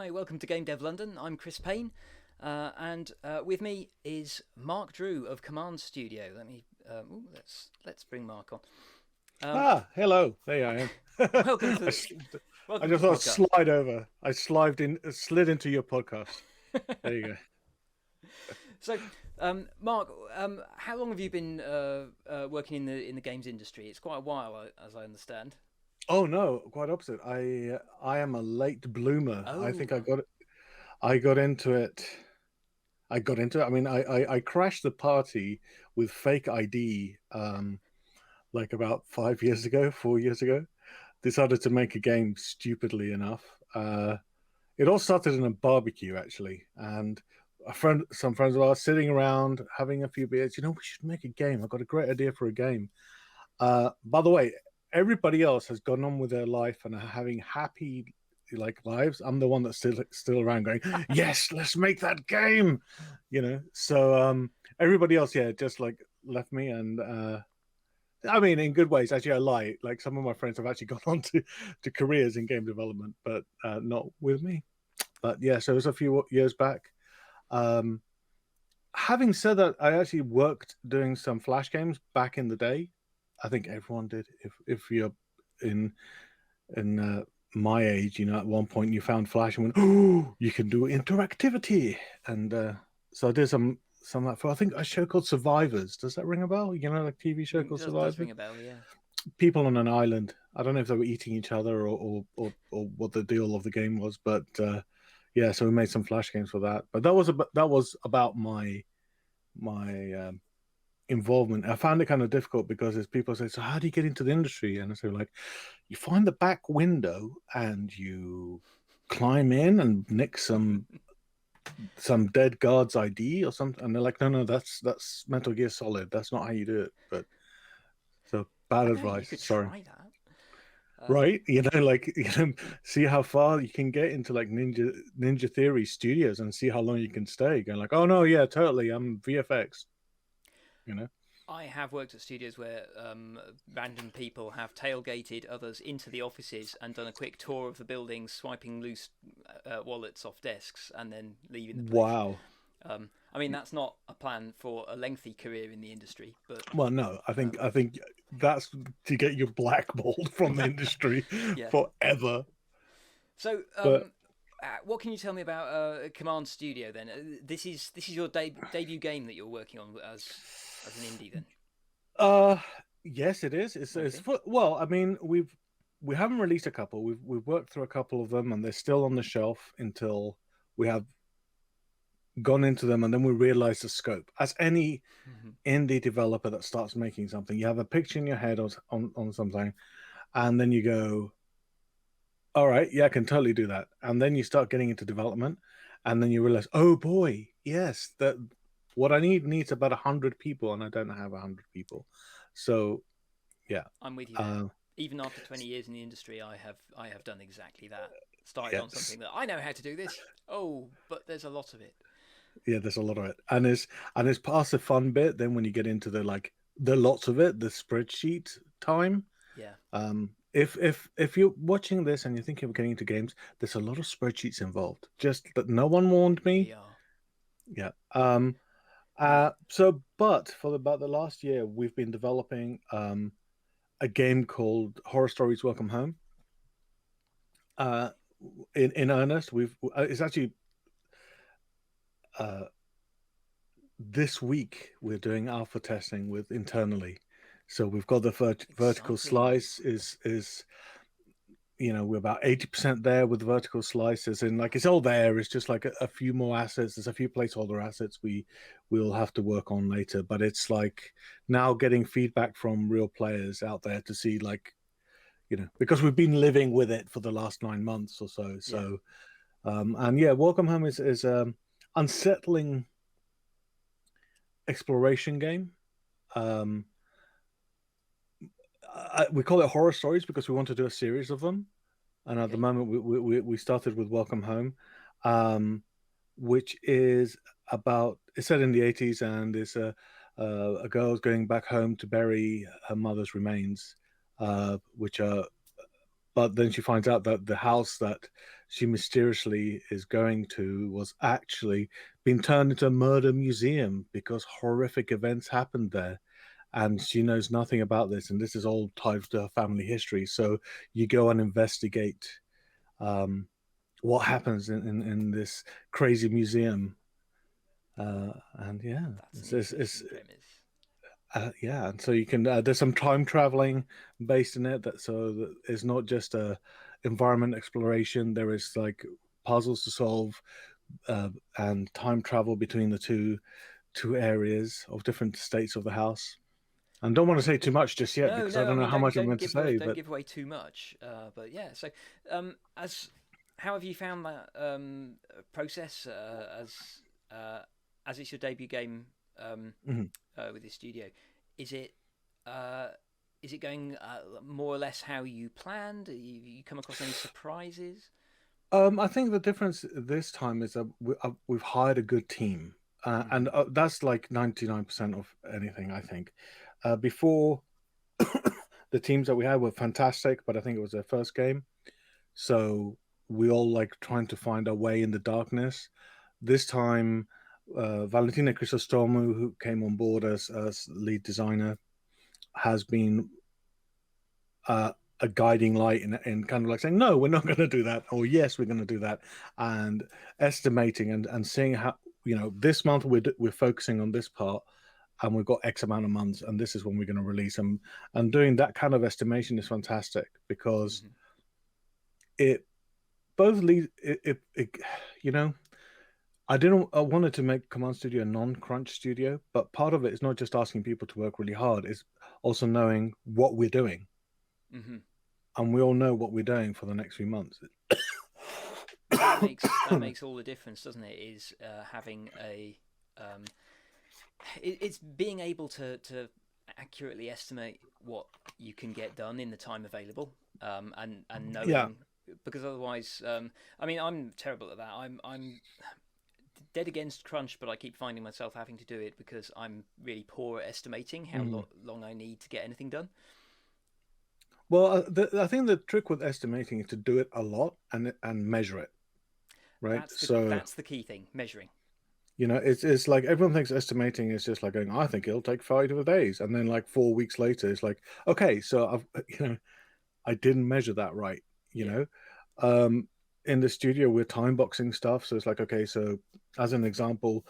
Hi, welcome to Game Dev London. I'm Chris Payne, and with me is Mark Drew of Command Studio. Let's bring Mark on. Hello. There I am. Welcome I, to s- I welcome to just the thought I'd podcast. slide over. Slid into your podcast. There you go. So, Mark, how long have you been working in the games industry? It's quite a while, as I understand. Oh no, quite opposite. I am a late bloomer. I think Oh, I got into it. I got into it. I mean, I crashed the party with fake ID like about 5 years ago, 4 years ago. Decided to make a game stupidly enough. It all started in a barbecue actually, and some friends of ours sitting around having a few beers. We should make a game. I've got a great idea for a game. By the way, everybody else has gone on with their life and are having happy like lives. I'm the one that's still around going, yes, let's make that game. So everybody else, yeah, just like left me and. I mean, in good ways. Actually, I lie. Like some of my friends have actually gone on to careers in game development, but not with me. But yeah, so it was a few years back. Um, Having said that, I actually worked doing some Flash games back in the day. I think everyone did. If you're in in my age, at one point you found Flash and went, "Oh, you can do interactivity," and so I did some of that for I think a show called Survivors. Does that ring a bell? Like TV show called does Survivors. ring a bell, yeah. People on an island. I don't know if they were eating each other or what the deal of the game was, but yeah, so we made some Flash games for that. But that was about my involvement. I found it kind of difficult because as people say, so how do you get into the industry? And I say, like, you find the back window and you climb in and nick some dead guard's ID or something. And they're like, no, that's Metal Gear Solid. That's not how you do it. But so bad Okay, you advice. could Sorry. try that. Right? Like see how far you can get into like Ninja Theory Studios and see how long you can stay. Going like, oh no, yeah, totally. I'm VFX. You know. I have worked at studios where random people have tailgated others into the offices and done a quick tour of the building, swiping loose wallets off desks and then leaving the place. Wow. I mean, that's not a plan for a lengthy career in the industry, but Well, no, I think um, I think that's to get you blackballed from the industry yeah. forever. So, But what can you tell me about Command Studio then? This is your debut game that you're working on as an indie then. uh yes, it is. It's Okay. well, I mean, we haven't released a couple. We've worked through a couple of them and they're still on the shelf until we have gone into them and then we realize the scope. As any Mm-hmm. indie developer that starts making something, you have a picture in your head on something, and then you go, all right, yeah, I can totally do that. And then you start getting into development, and then you realize, oh boy, yes, that what I needs about 100 people, and I don't have 100 people. So yeah, I'm with you there. uh, Even after 20 years in the industry, I have done exactly that. Started yeah, on something that I know how to do this. Oh, but there's a lot of it. yeah. There's a lot of it, and it's past the fun bit. Then when you get into the lots of it, the spreadsheet time. Yeah, If you're watching this and you're thinking of getting into games, there's a lot of spreadsheets involved. Just that no one warned me. really are. Yeah. And But for about the last year, we've been developing a game called Horror Stories Welcome Home. Uh, in earnest, it's actually uh, this week we're doing alpha testing with internally. So we've got the vertical exciting. slice is we're about 80% there with the vertical slices, and like it's all there. It's just like a few more assets. There's a few placeholder assets we'll have to work on later, but it's like now getting feedback from real players out there to see like because we've been living with it for the last 9 months or so. Yeah, And yeah, Welcome Home is unsettling exploration game. um we call it horror stories because we want to do a series of them. And at the okay. moment, we started with Welcome Home, um, which is it's set in the 80s, and it's a girl's going back home to bury her mother's remains, which are. But then she finds out that the house that she mysteriously is going to was actually being turned into a murder museum because horrific events happened there. And she knows nothing about this, and this is all tied to her family history. So you go and investigate um, what happens in this crazy museum. And yeah, That's an interesting premise. yeah, and so you can there's some time traveling based in it that so that it's not just a environment exploration. There is like puzzles to solve and time travel between the two areas of different states of the house. And don't want to say too much just yet No, because I no. I don't know mean, how much I'm going to say. don't But give away too much. But yeah. So, as how have you found that process uh, as it's your debut game mhm. with this studio? Is it uh, is it going more or less how you planned? You come across any surprises? I think the difference this time is that we've hired a good team, Mm-hmm. and that's like 99% of anything. I think before the teams that we had were fantastic, but I think it was their first game. So we all like trying to find our way in the darkness. This time, Valentina Crisostomu, who came on board as lead designer, has been a guiding light in kind of like saying, no, we're not going to do that, or yes, we're going to do that, and estimating and seeing how, this month we're focusing on this part, and we've got X amount of months, and this is when we're going to release them. And doing that kind of estimation is fantastic because Mm-hmm. it both leads it you know I wanted to make Command Studio a non-crunch studio, but part of it is not just asking people to work really hard, it's also knowing what we're doing, Mm-hmm. and we all know what we're doing for the next few months. Well, that makes all the difference, doesn't it? Is having a it's being able to accurately estimate what you can get done in the time available, and Yeah. knowing, because otherwise, I mean, I'm terrible at that. I'm dead against crunch, but I keep finding myself having to do it because I'm really poor at estimating how Mm. long I need to get anything done. Well, I think the trick with estimating is to do it a lot and measure it, right? So That's the key thing, measuring. it's like everyone thinks estimating is just like going, I think it'll take 5 days, and then like 4 weeks later, it's like, okay, so I've I didn't measure that right, you Yeah. know. Um, in the studio, we're time boxing stuff, so it's like, okay, so as an example,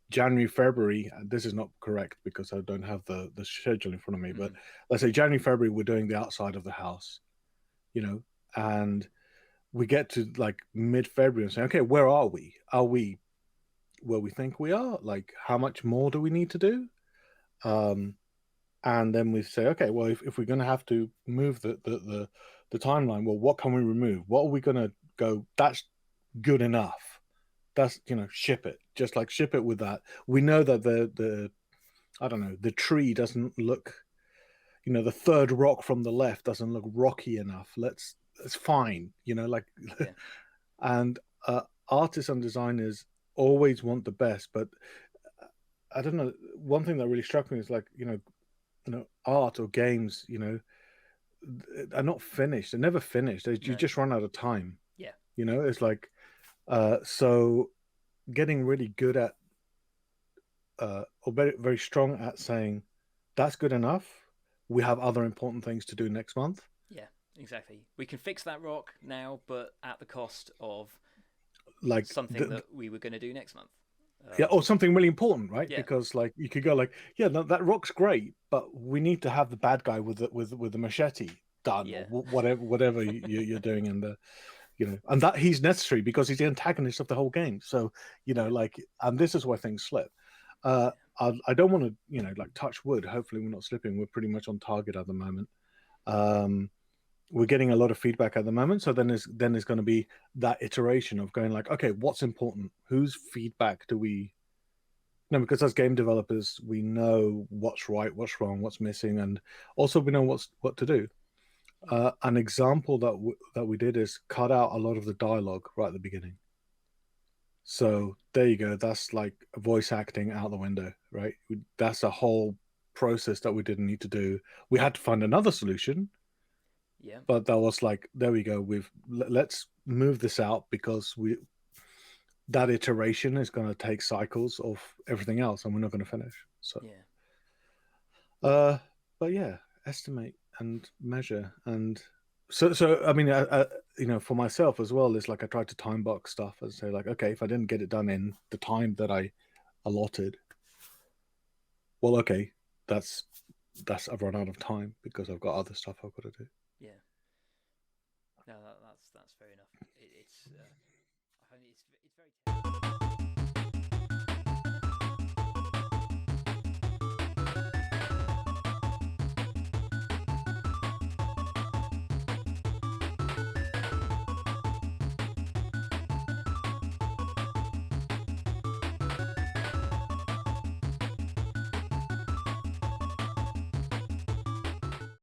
January, February, this is not correct because I don't have the schedule in front of me, but Mm-hmm. let's say January, February, we're doing the outside of the house, and we get to like mid-February and say, okay, where are we? Are we where we think we are? Like, how much more do we need to do? Um, and then we say, okay, well, if we're going to have to move the timeline, well, what can we remove? What are we going to go? That's good enough. That's ship it. Just like ship it with that. We know that the I don't know, the tree doesn't look, the third rock from the left doesn't look rocky enough. It's fine, like, Yeah. and artists and designers always want the best, but I don't know. One thing that really struck me is like, art or games, are not finished. They're never finished. You No. just run out of time. Yeah. It's like, so getting really good at, or very, very strong at saying, that's good enough. We have other important things to do next month. Yeah. Exactly. We can fix that rock now, but at the cost of Like, something that we were going to do next month. yeah, Um, or something really important, right? yeah. Because like you could go like, yeah, no, that rock's great, but we need to have the bad guy with the machete done, or Yeah. whatever you're doing in the, and that he's necessary because he's the antagonist of the whole game. So Yeah. like, and this is where things slip. Yeah. I don't want to like touch wood. Hopefully we're not slipping. We're pretty much on target at the moment. Um, we're getting a lot of feedback at the moment, so then there's going to be that iteration of going like, okay, what's important? Whose feedback do we no, because as game developers, we know what's right, what's wrong, what's missing, and also we know what to do. Yeah. An example that we did is cut out a lot of the dialogue right at the beginning. So there you go. That's like voice acting out the window, right? That's a whole process that we didn't need to do. We had to find another solution, Yeah. but that was like, there we go. Let's move this out because that iteration is going to take cycles of everything else, and we're not going to finish. So, Yeah. But yeah, estimate and measure, and so I mean, for myself as well, it's like I tried to time box stuff and say like, okay, if I didn't get it done in the time that I allotted, well, okay, that's I've run out of time because I've got other stuff I've got to do. Yeah. No, that's fair enough. It's I find it's very